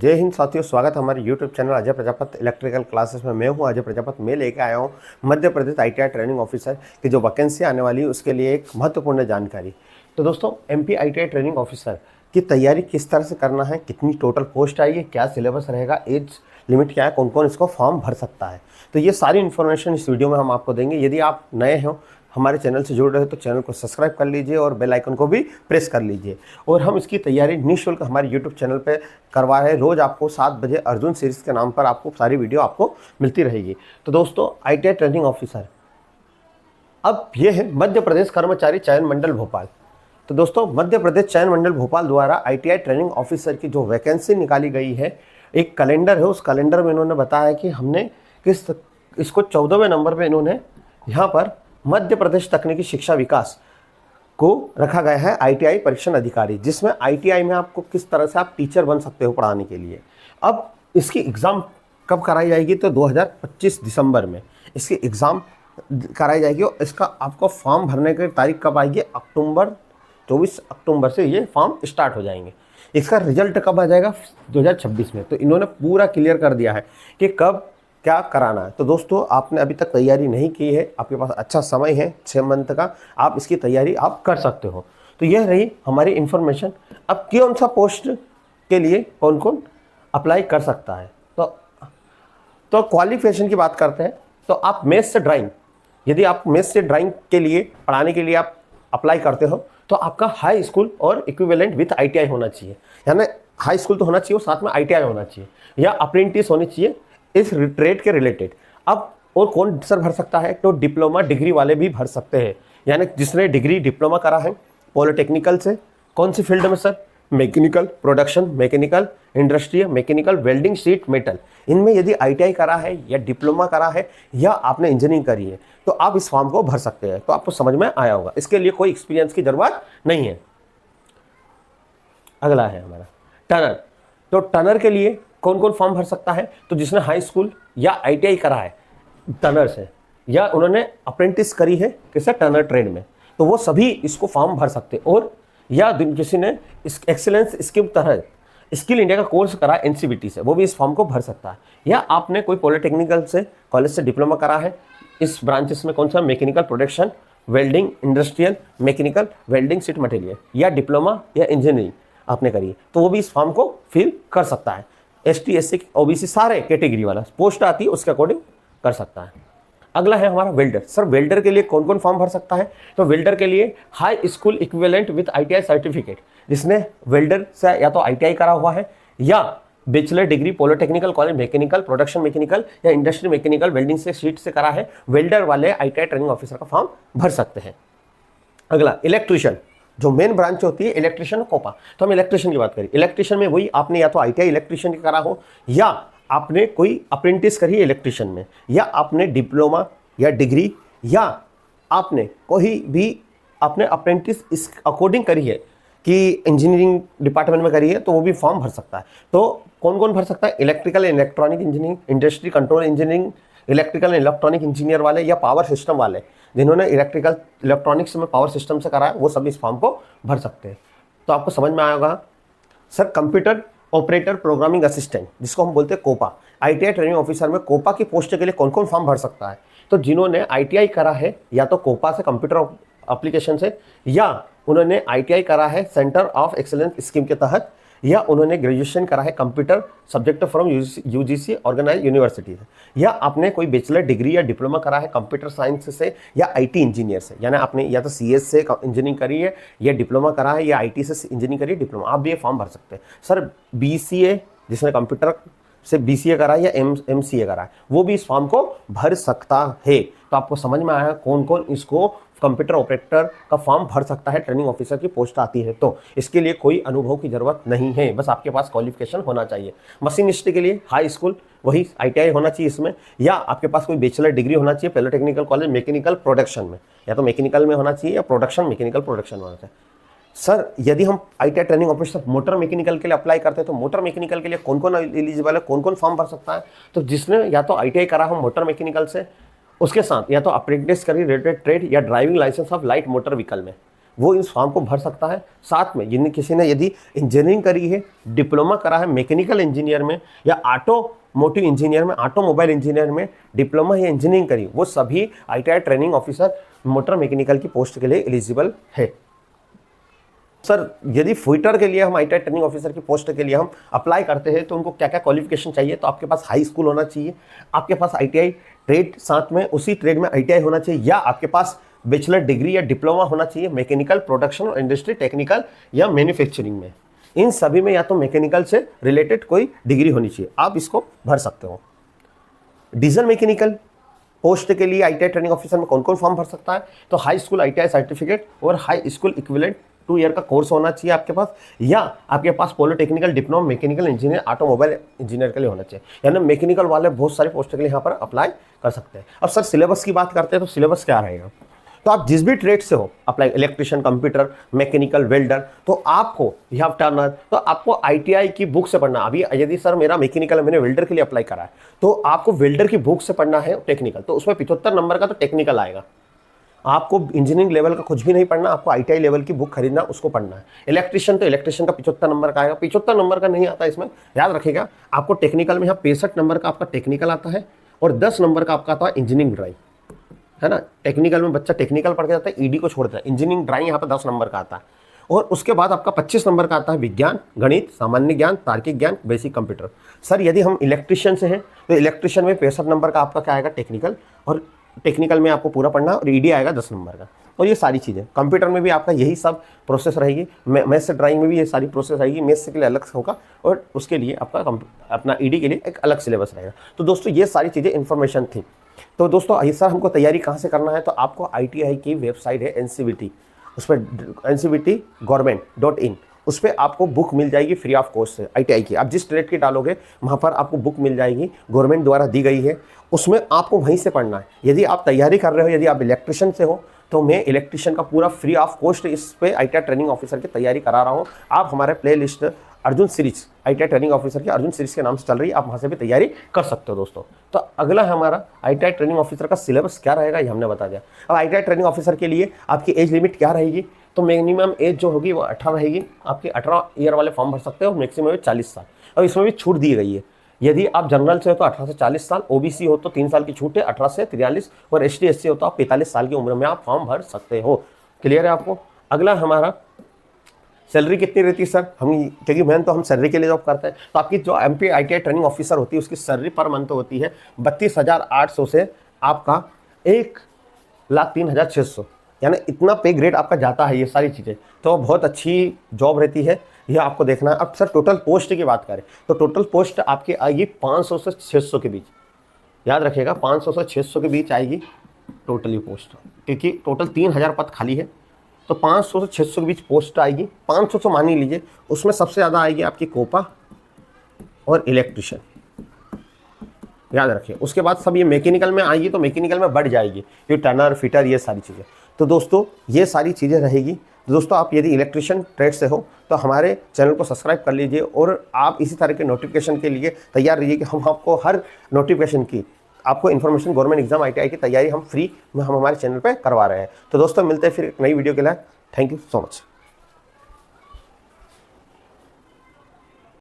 जय हिंद साथियों, स्वागत है हमारे YouTube channel Ajay Prajapati electrical classes में। मैं हूं अजय प्रजापति। मैं लेके आया हूं Madhya Pradesh ITI training officer की जो वैकेंसी आने वाली है उसके लिए एक महत्वपूर्ण जानकारी। तो दोस्तों, MP ITI ट्रेनिंग ऑफिसर की तैयारी किस तरह से करना है, कितनी टोटल पोस्ट आई है, क्या सिलेबस रहेगा, एज लिमिट क्या है, कौन कौन इसको फॉर्म भर सकता है, तो ये सारी इन्फॉर्मेशन इस वीडियो में हम आपको देंगे। यदि आप नए हो, हमारे चैनल से जुड़ रहे हो तो चैनल को सब्सक्राइब कर लीजिए और बेल आइकन को भी प्रेस कर लीजिए। और हम इसकी तैयारी निःशुल्क हमारे यूट्यूब चैनल पे करवा रहे हैं। रोज़ आपको 7 बजे अर्जुन सीरीज़ के नाम पर आपको सारी वीडियो आपको मिलती रहेगी। तो दोस्तों, ITI ट्रेनिंग ऑफिसर अब ये है मध्य प्रदेश कर्मचारी चयन मंडल भोपाल। तो दोस्तों, मध्य प्रदेश चयन मंडल भोपाल द्वारा ITI ट्रेनिंग ऑफिसर की जो वैकेंसी निकाली गई है, एक कैलेंडर है। उस कैलेंडर में इन्होंने बताया कि हमने इसको 14वें नंबर पे इन्होंने यहाँ पर मध्य प्रदेश तकनीकी शिक्षा विकास को रखा गया है ITI परीक्षण अधिकारी, जिसमें ITI में आपको किस तरह से आप टीचर बन सकते हो पढ़ाने के लिए। अब इसकी एग्ज़ाम कब कराई जाएगी? तो 2025 दिसंबर में इसकी एग्ज़ाम कराई जाएगी। और इसका आपको फॉर्म भरने की तारीख कब आएगी? 24 अक्टूबर से ये फॉर्म स्टार्ट हो जाएंगे। इसका रिजल्ट कब आ जाएगा? 2026 में। तो इन्होंने पूरा क्लियर कर दिया है कि कब क्या कराना है। तो दोस्तों, आपने अभी तक तैयारी नहीं की है, आपके पास अच्छा समय है 6 मंथ का, आप इसकी तैयारी आप कर सकते हो। तो यह रही हमारी इन्फॉर्मेशन। अब कौन सा पोस्ट के लिए कौन कौन अप्लाई कर सकता है, तो क्वालिफिकेशन की बात करते हैं। तो आप मैथ्स से ड्राइंग, यदि आप मैथ्स से ड्राइंग के लिए पढ़ाने के लिए आप अप्लाई करते हो तो आपका हाई स्कूल और इक्विवेलेंट विथ ITI होना चाहिए। यानी हाई स्कूल तो होना चाहिए और साथ में ITI होना चाहिए, या अप्रेंटिस होनी चाहिए इस ट्रेड के रिलेटेड। अब और कौन सर भर सकता है? तो डिप्लोमा डिग्री वाले भी भर सकते हैं, यानी जिसने डिग्री डिप्लोमा करा है पॉलिटेक्निकल से। कौन सी फील्ड में sir? Mechanical, production, mechanical, industrial, mechanical, welding, sheet metal. इनमें यदि ITI करा है या डिप्लोमा करा है या आपने इंजीनियरिंग करी है तो आप इस फॉर्म को भर सकते हैं। तो आपको समझ में आया होगा, इसके लिए कोई एक्सपीरियंस की जरूरत नहीं है। अगला है हमारा टनर। तो टनर के लिए कौन कौन फॉर्म भर सकता है? तो जिसने हाई स्कूल या ITI करा है टनर से, या उन्होंने अप्रेंटिस करी है किसी टनर ट्रेड में, तो वो सभी इसको फॉर्म भर सकते हैं। और या किसी ने इस एक्सीलेंस स्कीम तरह स्किल इंडिया का कोर्स करा NCVT से, वो भी इस फॉर्म को भर सकता है। या आपने कोई पॉलिटेक्निकल से कॉलेज से डिप्लोमा करा है इस ब्रांचेस में, कौन सा? Mechanical, production, welding, industrial, mechanical, welding, sheet material, या डिप्लोमा या इंजीनियरिंग आपने करी है, तो वो भी इस फॉर्म को फिल कर सकता है। ST SC OBC सारे कैटेगरी वाला पोस्ट आती है उसके अकॉर्डिंग कर सकता है। अगला है हमारा वेल्डर। सर, वेल्डर के लिए कौन कौन फॉर्म भर सकता है? तो वेल्डर के लिए high school equivalent with ITI certificate, जिसने वेल्डर से या तो ITI करा हुआ है या bachelor degree polytechnical college mechanical, production mechanical या इंडस्ट्री मैकेनिकल, वेल्डिंग से शीट से करा है, वेल्डर वाले ITI ट्रेनिंग ऑफिसर का फॉर्म भर सकते हैं। अगला इलेक्ट्रिशियन, जो मेन ब्रांच होती है इलेक्ट्रिशियन कोपा। तो हम इलेक्ट्रिशियन की बात करें, इलेक्ट्रिशियन में वही आपने या तो ITI इलेक्ट्रिशियन की करा हो, या आपने कोई अप्रेंटिस करी है इलेक्ट्रिशियन में, या आपने डिप्लोमा या डिग्री, या आपने कोई भी आपने अप्रेंटिस इस अकॉर्डिंग करी है कि इंजीनियरिंग डिपार्टमेंट में करी है, तो वो भी फॉर्म भर सकता है। तो कौन कौन भर सकता है? Electrical and electronic engineering, industry control engineering, electrical and electronic engineer वाले, या पावर सिस्टम वाले जिन्होंने इलेक्ट्रिकल इलेक्ट्रॉनिक्स में पावर सिस्टम से करा है, वो सभी इस फॉर्म को भर सकते हैं। तो आपको समझ में आया होगा। Sir, computer operator programming assistant, जिसको हम बोलते हैं कोपा, ITI ट्रेनिंग ऑफिसर में कोपा की पोस्ट के लिए कौन कौन फॉर्म भर सकता है? तो जिन्होंने ITI करा है या तो कोपा से कंप्यूटर एप्लीकेशन से, या उन्होंने ITI करा है सेंटर ऑफ एक्सीलेंस स्कीम के तहत, या उन्होंने ग्रेजुएशन करा है computer subject from UGC organise university से, या आपने कोई बैचलर डिग्री या डिप्लोमा करा है कंप्यूटर साइंस से या IT इंजीनियर से, यानी आपने या तो CS से इंजीनियरिंग करी है या डिप्लोमा करा है, या IT से इंजीनियरिंग करी है, डिप्लोमा, आप भी ये फॉर्म भर सकते हैं। सर, BCA, जिसने कंप्यूटर से BCA करा है या MCA करा है, वो भी इस फॉर्म को भर सकता है। तो आपको समझ में आया कौन कौन इसको कंप्यूटर ऑपरेटर का फॉर्म भर सकता है, ट्रेनिंग ऑफिसर की पोस्ट आती है। तो इसके लिए कोई अनुभव की जरूरत नहीं है, बस आपके पास क्वालिफिकेशन होना चाहिए। मशीनिस्ट के लिए हाई स्कूल वही ITI होना चाहिए इसमें, या आपके पास कोई बैचलर डिग्री होना चाहिए पॉलिटेक्निकल कॉलेज मैकेनिकल प्रोडक्शन में, या तो मैकेनिकल में होना चाहिए या प्रोडक्शन मैकेनिकल प्रोडक्शन में होना चाहिए। सर, यदि हम ITI training officer motor mechanical के लिए अप्लाई करते हैं तो मोटर मैकेनिकल के लिए कौन कौन एलिजिबल है, कौन कौन फॉर्म भर सकता है? तो जिसने या तो ITI करा हो मोटर मैकेनिकल से, उसके साथ या तो अप्रेंटिस करी रिलेटेड ट्रेड या driving licence of light motor vehicle में, वो इस फॉर्म को भर सकता है। साथ में जिन किसी ने यदि इंजीनियरिंग करी है, डिप्लोमा करा है मैकेनिकल इंजीनियर में या ऑटोमोटिव इंजीनियर में, ऑटोमोबाइल इंजीनियर में डिप्लोमा या इंजीनियरिंग करी, वो सभी ITI training officer motor mechanical की पोस्ट के लिए एलिजिबल है। सर यदि फिटर के लिए हम ITI ट्रेनिंग ऑफिसर की पोस्ट के लिए हम अप्लाई करते हैं तो उनको क्या क्या क्वालिफिकेशन चाहिए, तो आपके पास हाई स्कूल होना चाहिए, आपके पास ITI ट्रेड, साथ में उसी ट्रेड में ITI होना चाहिए, या आपके पास बैचलर डिग्री या डिप्लोमा होना चाहिए मैकेनिकल, प्रोडक्शन और इंडस्ट्री, टेक्निकल या मैन्युफैक्चरिंग में। इन सभी में या तो मैकेनिकल से रिलेटेड कोई डिग्री होनी चाहिए, आप इसको भर सकते हो। डीजल मैकेनिकल पोस्ट के लिए ITI ट्रेनिंग ऑफिसर में कौन कौन फॉर्म भर सकता है, तो हाई स्कूल ITI सर्टिफिकेट और हाई स्कूल इक्विवेलेंट 2 ईयर का कोर्स होना चाहिए आपके पास, या आपके पास polytechnical diploma mechanical engineer, automobile engineer के लिए होना चाहिए। यानी मैकेनिकल वाले बहुत सारे पोस्ट के लिए यहाँ पर अप्लाई कर सकते हैं। अब सर सिलेबस की बात करते हैं तो सिलेबस क्या रहेगा, तो आप जिस भी ट्रेड से हो apply, electrician, computer, mechanical, welder, तो आपको यू हैव टर्नर, तो आपको ITI की बुक से पढ़ना। अभी यदि सर मेरा मैकेनिकल है, मैंने वेल्डर के लिए अप्लाई करा है, तो आपको वेल्डर की बुक से पढ़ना है टेक्निकल, तो उसमें 75 नंबर का तो टेक्निकल आएगा। आपको इंजीनियरिंग लेवल का कुछ भी नहीं पढ़ना, आपको ITI लेवल की बुक खरीदना, उसको पढ़ना है। इलेक्ट्रिशियन, तो इलेक्ट्रिशियन का 75 नंबर का आएगा। 75 नंबर का नहीं आता इसमें, याद रखिएगा आपको टेक्निकल में यहाँ 65 नंबर का आपका टेक्निकल आता है और 10 नंबर का आपका आता है इंजीनियरिंग ड्राइंग, है ना। टेक्निकल में बच्चा टेक्निकल पढ़ के जाता है, ED को छोड़ता है, इंजीनियरिंग ड्राइंग यहाँ पर 10 नंबर का आता है। और उसके बाद आपका 25 नंबर का आता है विज्ञान, गणित, सामान्य ज्ञान, तार्किक ज्ञान, बेसिक कंप्यूटर। सर यदि हम इलेक्ट्रिशियन से हैं तो इलेक्ट्रिशियन में 65 नंबर का आपका क्या आएगा टेक्निकल, और टेक्निकल में आपको पूरा पढ़ना, और ED आएगा 10 नंबर का। और ये सारी चीज़ें कंप्यूटर में भी आपका यही सब प्रोसेस रहेगी, मैथ्स से ड्राइंग में भी ये सारी प्रोसेस रहेगी, मैथ्स के लिए अलग होगा और उसके लिए आपका अपना ED के लिए एक अलग सिलेबस रहेगा। तो दोस्तों ये सारी चीज़ें इन्फॉर्मेशन थी। तो दोस्तों ऐसा हमको तैयारी कहाँ से करना है, तो आपको ITI की वेबसाइट है NCVT, उस पर ncvtgovernment.in, उस पर आपको बुक मिल जाएगी फ्री ऑफ कॉस्ट से ITI की। आप जिस ट्रेड की डालोगे वहाँ पर आपको बुक मिल जाएगी, गवर्नमेंट द्वारा दी गई है, उसमें आपको वहीं से पढ़ना है। यदि आप तैयारी कर रहे हो, यदि आप इलेक्ट्रिशियन से हो, तो मैं इलेक्ट्रिशियन का पूरा फ्री ऑफ कॉस्ट इस पे ITI ट्रेनिंग ऑफिसर की तैयारी करा रहा हूँ। आप हमारे play list Arjun series, ITI training officer की अर्जुन सीरीज के नाम से चल रही है, आप वहाँ से भी तैयारी कर सकते हो दोस्तों। तो अगला हमारा ITI ट्रेनिंग ऑफिसर का सिलेबस क्या रहेगा ये हमने बता दिया। अब ITI ट्रेनिंग ऑफिसर के लिए आपकी एज लिमिट क्या रहेगी, तो मिनिमम एज जो होगी वो 18 रहेगी। आपके 18 ईयर वाले फॉर्म भर सकते हो, मैक्सिमम 40 साल। और इसमें भी छूट दी गई है, यदि आप जनरल से हो तो 18 से 40 साल, OBC हो तो 3 साल की छूट है 18 से 43, और ST SC हो तो आप 45 साल की उम्र में आप फॉर्म भर सकते हो। क्लियर है आपको। अगला हमारा सैलरी कितनी रहती है सर, क्योंकि मेन तो हम सैलरी के लिए जॉब करते हैं, तो आपकी जो MP ITI ट्रेनिंग ऑफिसर होती है उसकी सैलरी पर मंथ होती है 32,800 से आपका 1,03,600, यानी इतना पे ग्रेड आपका जाता है। ये सारी चीज़ें तो बहुत अच्छी जॉब रहती है, यह आपको देखना है। अब सर टोटल पोस्ट की बात करें तो टोटल पोस्ट आपकी आएगी 500 से 600 के बीच, याद रखिएगा 500 से 600 के बीच आएगी टोटली पोस्ट, क्योंकि टोटल 3000 पद खाली है, तो 500 से 600 के बीच पोस्ट आएगी। 500 तो मान ही लीजिए, उसमें सबसे ज़्यादा आएगी आपकी कोपा और इलेक्ट्रिशियन, याद रखिए। उसके बाद सब ये मैकेनिकल में आएगी, तो मैकेनिकल में बढ़ जाएगी ये टर्नर, फिटर, ये सारी चीज़ें। तो दोस्तों ये सारी चीज़ें रहेगी। तो दोस्तों आप यदि इलेक्ट्रिशियन ट्रेड से हो तो हमारे चैनल को सब्सक्राइब कर लीजिए, और आप इसी तरह के नोटिफिकेशन के लिए तैयार रहिए कि हम आपको हर नोटिफिकेशन की आपको इन्फॉर्मेशन, गवर्नमेंट एग्जाम ITI की तैयारी हम फ्री में हम हमारे चैनल पे करवा रहे हैं। तो दोस्तों मिलते हैं फिर एक नई वीडियो के लिए। Thank you so much.